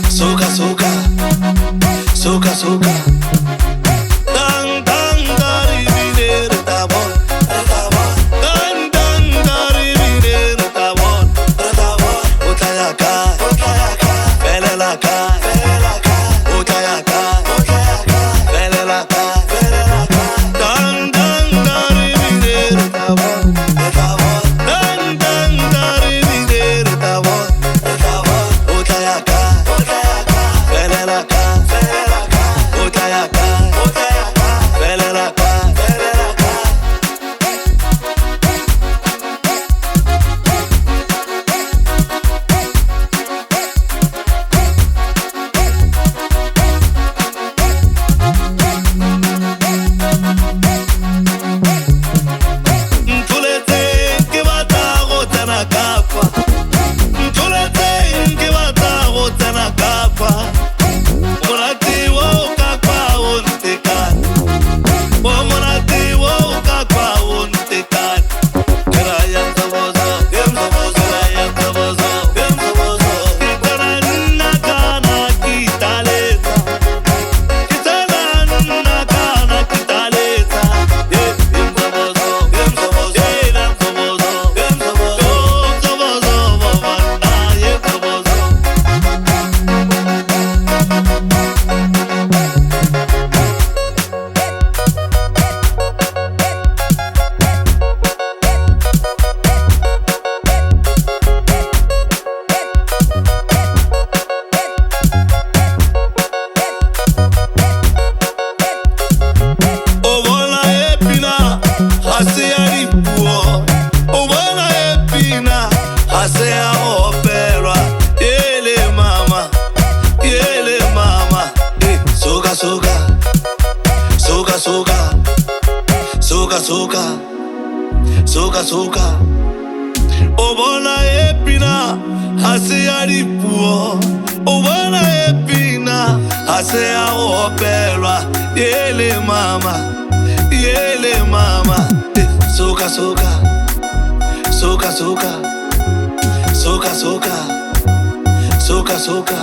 Soca, soca, soca, soca. Dang, dang, dari bine retabon, retabon. Dang, dang, dari bine retabon, retabon. Utayaka, utayaka, felelaka, felelaka. Utayaka, utayaka, felelaka, felelaka. Dang, dang, dari bine retabon, retabon. Dang, dang, dari bine retabon, retabon. Utayaka, utayaka, felelaka, felelaka. Utayaka, utayaka, felelaka, felelaka. Ntuletse ke batla go tsena ka fa. Ntuletse ke batla go tsena ka fa. Monate wo ka kwa o ntekane. O monate wo ka kwa o ntekane. Ke ra ya msobozo, ke msobozo, ra ya msobozo, ke msobozo. Ke tsena nna kana kitaleta. Ke tsena nna kana kitaleta. Ke msobozo, ke msobozo, ke msobozo, ke msobozo. Msobozo wo bana ye msobozo. O bona epina, hase ya dipuo. O bona epina, hase ya opelwa. Yele mama, yele mama. Soca, soca, soca, soca, soca, soca, soca, soca. O bona epina, hase ya dipuo. O bona epina, hase ya opelwa. Yele mama, yele mama. Soca, soca, soca, soca, soca, soca, soca, soca.